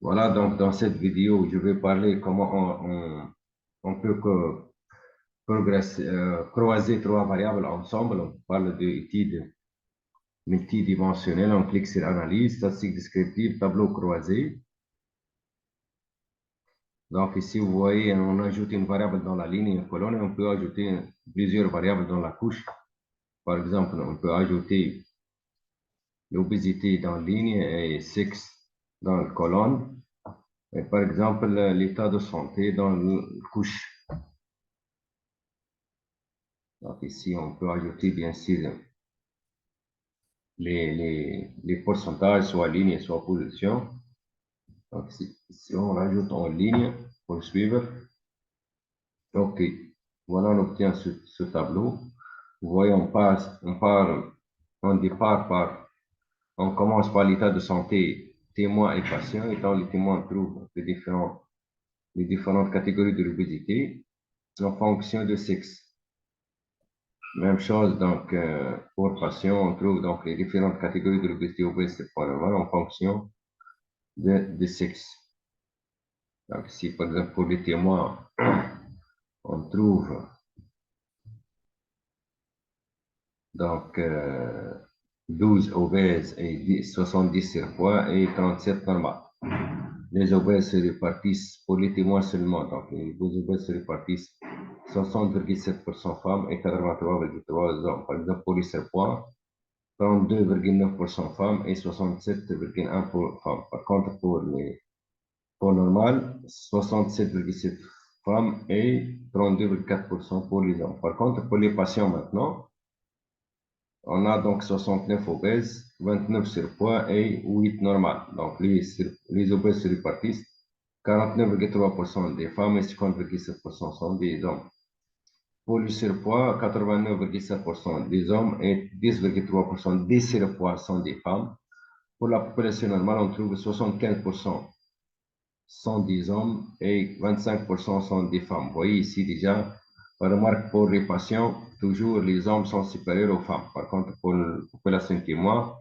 Voilà, donc dans cette vidéo, je vais parler comment on peut croiser trois variables ensemble. On parle d'études multidimensionnelles. On clique sur Analyse, statistique descriptive, tableau croisé. Donc ici, vous voyez, on ajoute une variable dans la ligne et une colonne et on peut ajouter plusieurs variables dans la couche. Par exemple, on peut ajouter l'obésité dans la ligne et sexe dans la colonne. Et par exemple, l'état de santé dans la couche. Donc ici, on peut ajouter bien sûr les pourcentages, soit ligne, soit position. Donc ici, on rajoute en ligne pour suivre. OK. Voilà, on obtient ce tableau. Vous voyez, on départ par, on commence par l'état de santé témoin et patient. Et dans les témoins, on trouve les différentes catégories de l'obésité en fonction de sexe. Même chose, donc, pour patient, on trouve donc les différentes catégories de l'obésité obèse et poids normal en fonction de sexe. Donc, ici, par exemple, pour les témoins, on trouve donc 12 obèses et 70 surpoids et 37 normales. Les obèses se répartissent pour les témoins seulement, donc les obèses se répartissent 60,7% femmes et 83,3% hommes. Par exemple, pour les surpoids, 32,9% femmes et 67,1% femmes. Par contre, pour les poids normal, 67,7% femmes et 32,4% pour les hommes. Par contre, pour les patients maintenant, on a donc 69 obèses, 29 surpoids et 8 normales. Donc, les obèses se répartissent 49,3% des femmes et 50,7% sont des hommes. Pour le surpoids, 89,7% des hommes et 10,3% des surpoids sont des femmes. Pour la population normale, on trouve 75% sont des hommes et 25% sont des femmes. Vous voyez ici déjà, on remarque pour les patients, toujours les hommes sont supérieurs aux femmes. Par contre, pour la population témoin,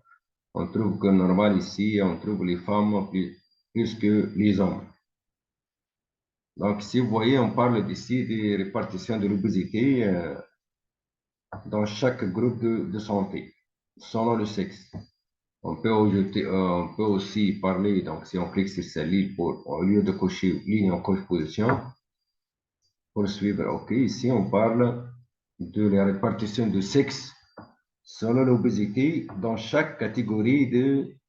on trouve que normal ici, on trouve les femmes plus que les hommes. Donc, si vous voyez, on parle ici des répartitions de l'obésité dans chaque groupe de santé, selon le sexe. On peut aussi parler, donc si on clique sur cette ligne, au lieu de cocher ligne, on coche position pour suivre. OK, ici on parle de la répartition de sexe selon l'obésité dans chaque catégorie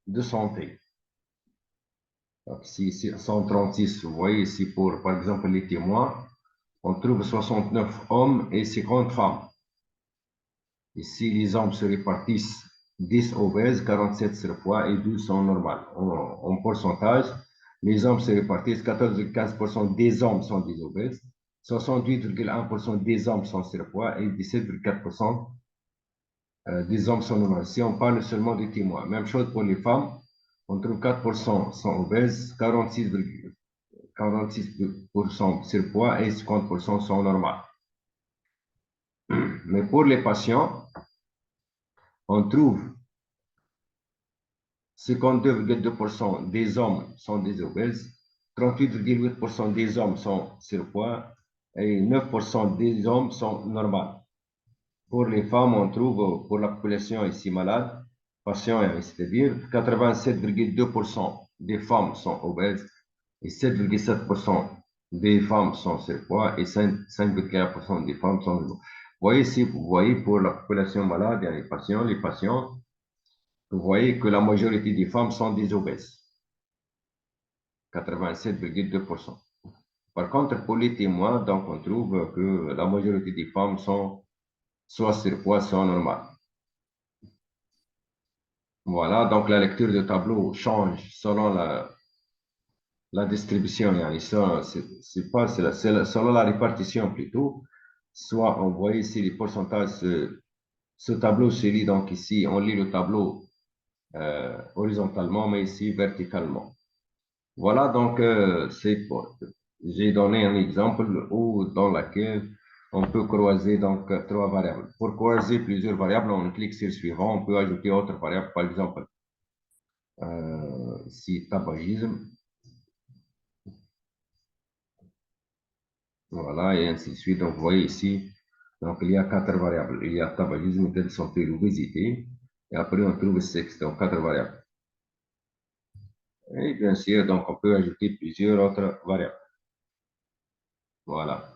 de santé. Donc ici 136, vous voyez ici pour par exemple les témoins, on trouve 69 hommes et 50 femmes. Ici, les hommes se répartissent 10 obèses, 47 surpoids et 12 sont normales. En pourcentage, les hommes se répartissent 14,15% des hommes sont des obèses, 68,1% des hommes sont surpoids et 17,4% des hommes sont normales. Si on parle seulement des témoins, même chose pour les femmes, on trouve 4% sont obèses, 46% surpoids et 50% sont normales. Mais pour les patients, on trouve 52,2% des hommes sont des obèses, 38,8% des hommes sont surpoids et 9% des hommes sont normaux. Pour les femmes, on trouve pour la population ici malade, patients, c'est-à-dire 87,2% des femmes sont obèses et 7,7% des femmes sont surpoids et 5,1% des femmes sont normales. Vous voyez pour la population malade et les patients, vous voyez que la majorité des femmes sont des obèses, 87,2%. Par contre, pour les témoins, donc on trouve que la majorité des femmes sont soit surpoids, soit normales. Voilà, donc la lecture du tableau change selon la distribution. C'est pas, selon la répartition plutôt. Soit on voit ici les pourcentages, ce tableau se lit donc ici, on lit le tableau horizontalement, mais ici verticalement. Voilà, donc j'ai donné un exemple dans lequel on peut croiser donc trois variables. Pour croiser plusieurs variables, on clique sur suivant, on peut ajouter autre variable, par exemple, ici tabagisme, Voilà, et ainsi de suite. Donc, vous voyez ici, donc, il y a quatre variables. Il y a tabagisme, état de santé, l'obésité. Et après, on trouve le sexe, donc quatre variables. Et bien sûr, donc, on peut ajouter plusieurs autres variables. Voilà.